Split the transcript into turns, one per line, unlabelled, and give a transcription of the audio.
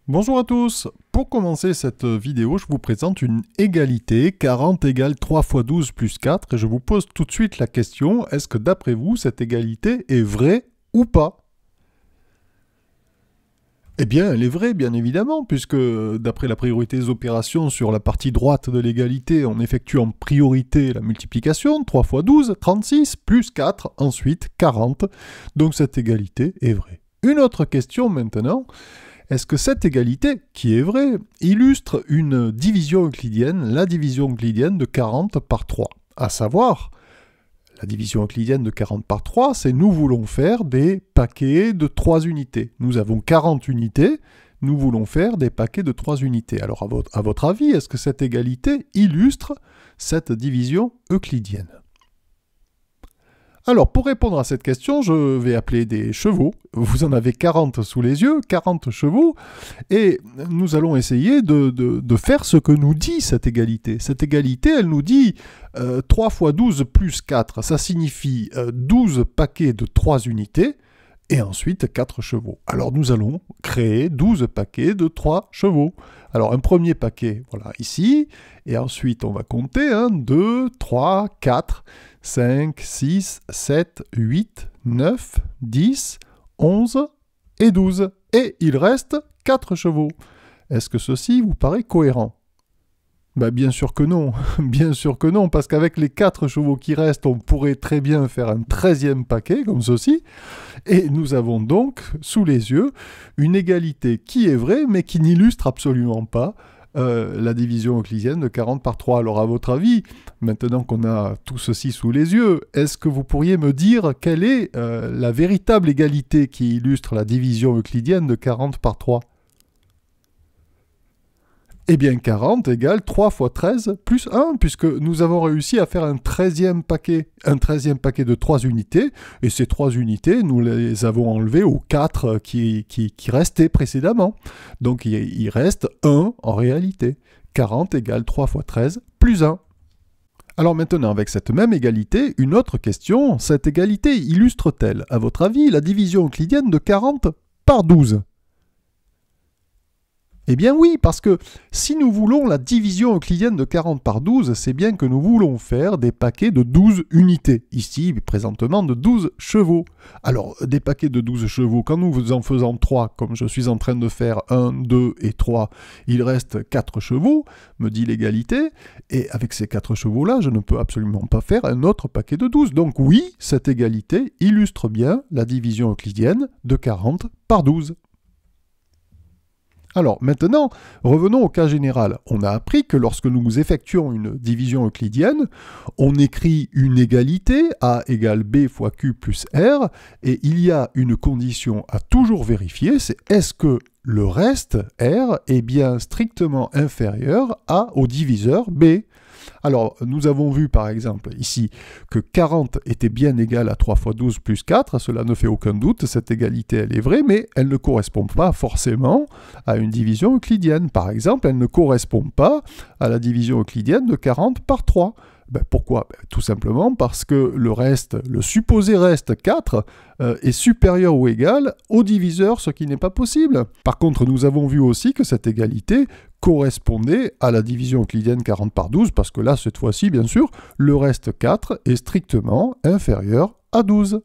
Bonjour à tous. Pour commencer cette vidéo, je vous présente une égalité. 40 égale 3 fois 12 plus 4. Et je vous pose tout de suite la question, est-ce que d'après vous, cette égalité est vraie ou pas? Eh bien, elle est vraie, bien évidemment, puisque d'après la priorité des opérations sur la partie droite de l'égalité, on effectue en priorité la multiplication, 3 fois 12, 36, plus 4, ensuite 40. Donc cette égalité est vraie. Une autre question maintenant. Est-ce que cette égalité, qui est vraie, illustre une division euclidienne, la division euclidienne de 40 par 3? À savoir, la division euclidienne de 40 par 3, c'est nous voulons faire des paquets de 3 unités. Nous avons 40 unités, nous voulons faire des paquets de 3 unités. Alors à votre avis, est-ce que cette égalité illustre cette division euclidienne? Alors, pour répondre à cette question, je vais appeler des chevaux. Vous en avez 40 sous les yeux, 40 chevaux, et nous allons essayer de faire ce que nous dit cette égalité. Cette égalité, elle nous dit 3 fois 12 plus 4, ça signifie 12 paquets de 3 unités, et ensuite 4 chevaux. Alors nous allons créer 12 paquets de 3 chevaux. Alors un premier paquet, voilà, ici, et ensuite on va compter 1, 2, 3, 4, 5, 6, 7, 8, 9, 10, 11 et 12. Et il reste 4 chevaux. Est-ce que ceci vous paraît cohérent? Bien sûr que non, bien sûr que non, parce qu'avec les 4 chevaux qui restent, on pourrait très bien faire un 13e paquet, comme ceci, et nous avons donc, sous les yeux, une égalité qui est vraie, mais qui n'illustre absolument pas la division euclidienne de 40 par 3. Alors à votre avis, maintenant qu'on a tout ceci sous les yeux, est-ce que vous pourriez me dire quelle est la véritable égalité qui illustre la division euclidienne de 40 par 3? Eh bien 40 égale 3 fois 13 plus 1, puisque nous avons réussi à faire un 13e paquet de 3 unités, et ces 3 unités, nous les avons enlevées aux 4 qui restaient précédemment. Donc il reste 1 en réalité. 40 égale 3 fois 13 plus 1. Alors maintenant, avec cette même égalité, une autre question. Cette égalité illustre-t-elle, à votre avis, la division euclidienne de 40 par 12? Eh bien oui, parce que si nous voulons la division euclidienne de 40 par 12, c'est bien que nous voulons faire des paquets de 12 unités, ici présentement de 12 chevaux. Alors des paquets de 12 chevaux, quand nous en faisons 3, comme je suis en train de faire 1, 2 et 3, il reste 4 chevaux, me dit l'égalité, et avec ces 4 chevaux-là, je ne peux absolument pas faire un autre paquet de 12. Donc oui, cette égalité illustre bien la division euclidienne de 40 par 12. Alors maintenant, revenons au cas général. On a appris que lorsque nous effectuons une division euclidienne, on écrit une égalité, A égale B fois Q plus R, et il y a une condition à toujours vérifier, c'est est-ce que le reste, R, est bien strictement inférieur au diviseur B. Alors, nous avons vu par exemple ici que 40 était bien égal à 3 fois 12 plus 4, cela ne fait aucun doute, cette égalité elle est vraie, mais elle ne correspond pas forcément à une division euclidienne. Par exemple, elle ne correspond pas à la division euclidienne de 40 par 3. Pourquoi? Tout simplement parce que le supposé reste 4 est supérieur ou égal au diviseur, ce qui n'est pas possible. Par contre, nous avons vu aussi que cette égalité correspondait à la division euclidienne 40 par 12, parce que là, cette fois-ci, bien sûr, le reste 4 est strictement inférieur à 12.